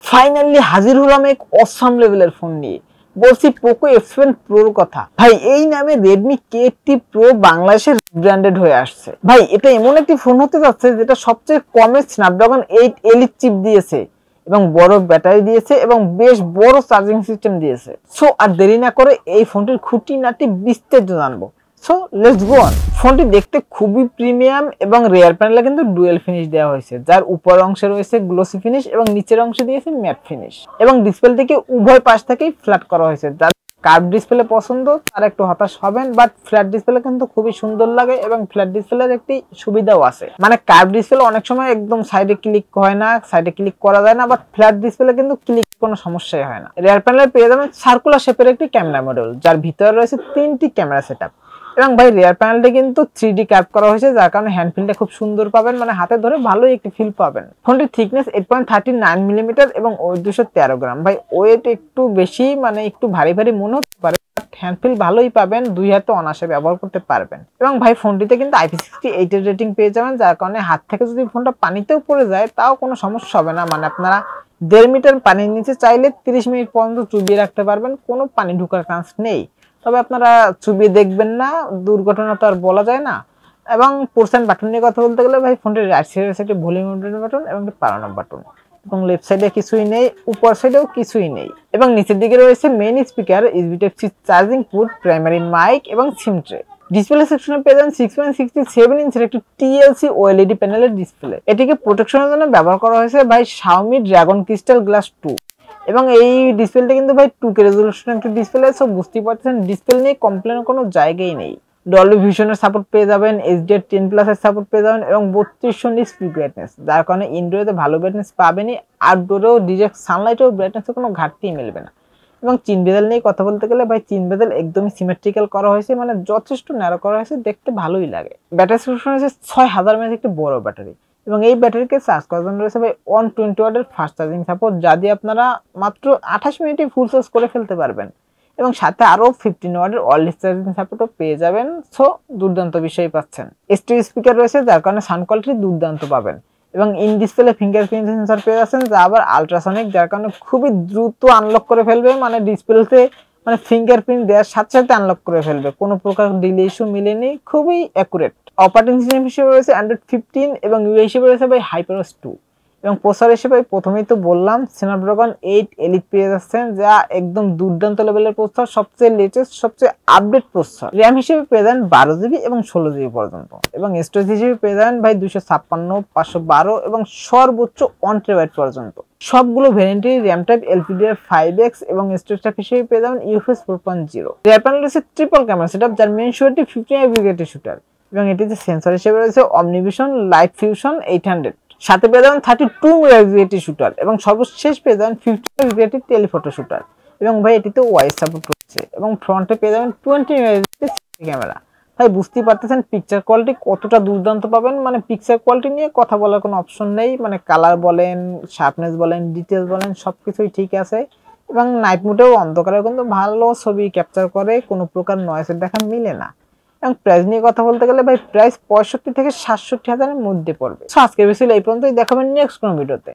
Finally হাজির হলাম এক অসাম লেভেলের ফোন নিয়ে। বলছি পোকো F7 প্রোর কথা। ভাই এই নামে রেডমি K80 প্রো বাংলাদেশের ব্র্যান্ডেড হয়ে আসছে। ভাই এটা এমন একটি ফোন হতে যাচ্ছে যেটা সবচেয়ে কমে স্ন্যাপড্রাগন 8 এলিট চিপ দিয়েছে এবং বড় ব্যাটারি দিয়েছে এবং বেশ বড় চার্জিং সিস্টেম দিয়েছে। সো আর দেরি না করে এই ফোনটির খুঁটিনাটি বিস্তারিত জানবো। So let's go on. ফোনটি দেখতে খুবই প্রিমিয়াম এবং রিয়ার প্যানেলে কিন্তু ডুয়েল ফিনিশ দেওয়া হয়েছে, যার উপর অংশে রয়েছে গ্লোসি ফিনিশ এবং নিচের অংশে দিয়েছে ম্যাট ফিনিশ এবং ডিসপ্লেটিকে উভয় পাশ থেকেই ফ্ল্যাট করা হয়েছে। যার কার্ভ ডিসপ্লে পছন্দ তারা একটু হতাশ হবেন, বাট ফ্ল্যাট ডিসপ্লে কিন্তু খুবই সুন্দর লাগে এবং ফ্ল্যাট ডিসপ্লের একটি সুবিধাও আছে, মানে কার্ভ ডিসপ্লে অনেক সময় একদম সাইডে ক্লিক হয় না, সাইডে ক্লিক করা যায় না, বাট ফ্ল্যাট ডিসপ্লে কিন্তু ক্লিক কোনো সমস্যাই হয় না। রিয়ার প্যানেলে পেয়ে যাবেন সার্কুলার শেপের একটি ক্যামেরা মডিউল, যার ভিতরে রয়েছে 3টি ক্যামেরা সেটআপ এবং ভাই রিয়ার প্যানেলটা কিন্তু 3D কার্ভ করা হয়েছে, যার কারণে হ্যান্ড ফিলটা খুব সুন্দর পাবেন, মানে হাতে ধরে ভালোই একটি ফিল পাবেন। ফোনটির থিকনেস 8.39 মিলিমিটার এবং ওয়েট 213 গ্রাম। ভাই ওয়েট একটু বেশি, মানে একটু ভারী ভারী মনে হতে পারে, হ্যান্ড ফিল ভালোই পাবেন, দুই হাতে অনায়াসে ব্যবহার করতে পারবেন। এবং ভাই ফোনটিতে কিন্তু IP68 এর রেটিং পেয়ে যাবেন, যার কারণে হাত থেকে যদি ফোনটা পানিতেও পড়ে যায় তাও কোনো সমস্যা হবে না, মানে আপনারা 1.5 মিটার পানির নিচে চাইলে 30 মিনিট পর্যন্ত চুবিয়ে রাখতে পারবেন, কোনো পানি ঢোকার চান্স নেই। তবে আপনারা চুবিয়ে দেখবেন না, দুর্ঘটনা তো আর বলা যায় না। এবং % বাটন নিয়ে কথা বলতে গেলে ভাই ফোনটির রাইট সাইডে রয়েছে একটি ভলিউম বাটন এবং একটি পাওয়ার বাটন এবং লেফট সাইডে কিছুই নেই, উপর সাইডেও কিছুই নেই এবং নিচের দিকে রয়েছে main speaker, USB Type-C charging port, primary mic এবং সিম ট্রে। ডিসপ্লে সেকশনে পেয়ে যাবেন 6.67 ইঞ্চের একটি TLC OLED প্যানেলের ডিসপ্লে। এটিকে প্রোটেকশনের জন্য ব্যবহার করা হয়েছে ভাই Xiaomi Dragon Crystal Glass 2 এবং এই ডিসপ্লেটা কিন্তু ভাই 2K রেজোলিউশন একটা ডিসপ্লে, সব বুঝতেই পারছেন ডিসপ্লে নিয়ে কমপ্লেন কোনো জায়গাই নেই। ডলবি ভিশনের সাপোর্ট পেয়ে যাবেন, HDR10+ এর সাপোর্ট পেয়ে যাবেন এবং 3200 নিটস পিক ব্রাইটনেস, যার কারণে ইনডোরে ভালো ব্রাইটনেস পাবেনই, আউটডোরেও ডিরেক্ট সানলাইটেও ব্রাইটনেসে কোনো ঘাটতি মিলবে না। এবং চিন বেজেল নিয়ে কথা বলতে গেলে ভাই চিন বেজেল একদমই সিমেট্রিক্যাল করা হয়েছে, মানে যথেষ্ট ন্যারো করা হয়েছে, দেখতে ভালোই লাগে। ব্যাটারি সিস্টেম হচ্ছে 6000 mAh একটি বড় ব্যাটারি এবং এই ব্যাটারিকে চার্জ করার জন্য রয়েছে ভাই 120 ওয়াটের ফাস্ট চার্জিং সাপোর্ট, যা দিয়ে আপনারা মাত্র 28 মিনিটে ফুল চার্জ করে ফেলতে পারবেন এবং সাথে আরো 15 ওয়াটের ওয়্যারলেস চার্জিং সাপোর্টও পেয়ে যাবেন। সো দুর্দান্ত বিষয় পাচ্ছেন। স্টেরিও স্পিকার রয়েছে, যার কারণে সাউন্ড কোয়ালিটি দুর্দান্ত পাবেন এবং ইন ডিসপ্লে ফিঙ্গারপ্রিন্ট সেন্সর পেয়ে যাচ্ছেন, যা আবার আল্ট্রাসনিক, যার কারণে খুবই দ্রুত আনলক করে ফেলবে, মানে ডিসপ্লেতে মানে ফিঙ্গারপ্রিন্ট দেওয়ার সাথে সাথে আনলক করে ফেলবে, কোনো প্রকার ডিলে ইস্যু মিলেনি, খুবই অ্যাকুরেট। অপারেটিং সিস্টেম হিসেবে রয়েছে Android 15 এবং UI হিসেবে রয়েছে ভাই HyperOS 2 এবং প্রসেসর হিসেবে প্রথমেই তো বললাম Snapdragon 8 Elite পেয়ে যাচ্ছেন, যা একদম দুর্দান্ত লেভেলের প্রসেসর, সবচেয়ে লেটেস্ট সবচেয়ে আপডেট প্রসেসর। RAM হিসেবে পেয়ে যাবেন 12GB এবং 16GB পর্যন্ত এবং স্টোরেজ হিসেবে পেয়ে যাবেন ভাই 256, 512 এবং সর্বোচ্চ 1TB পর্যন্ত। সবগুলো ভ্যারিয়েন্টের RAM টাইপ LPDDR5X এবং স্টোরেজ টাইপ হিসেবে পেয়ে যাবেন UFS 4.0। রিয়ার প্যানেল রয়েছে ট্রিপল ক্যামেরা সেটআপ, যার মেইন শুটারটি 50 মেগাপিক্সেলের শুটার এবং এটিতে সেন্সর হিসেবে রয়েছে OmniVision Light Fusion 800, সাথে পেয়ে যাবেন 32 মেগাপিক্সেলের শুটার এবং সর্বশেষ পেয়ে যাবেন 50 মেগাপিক্সেলের টেলিফটো শুটার এবং ভাই এটিতে ওয়াইস সাপোর্ট রয়েছে এবং ফ্রন্টে পেয়ে যাবেন 20 মেগাপিক্সেলের ক্যামেরা। ভাই বুঝতেই পারতেছেন পিকচার কোয়ালিটি কতটা দুর্দান্ত পাবেন, মানে পিকচার কোয়ালিটি নিয়ে কথা বলার কোনো অপশন নেই, মানে কালার বলেন, শার্পনেস বলেন, ডিটেলস বলেন, সবকিছুই ঠিক আছে এবং নাইট মোডেও অন্ধকারে কিন্তু ভালো ছবি ক্যাপচার করে, কোনো প্রকার নয়েজের দেখা মিলে না। এবং প্রাইস নিয়ে কথা বলতে গেলে ভাই প্রাইস 65 থেকে 67 হাজারের মধ্যে পড়বে। আজকের ভিডিও এই পর্যন্তই, দেখাবেন নেক্সট কোনো ভিডিওতে।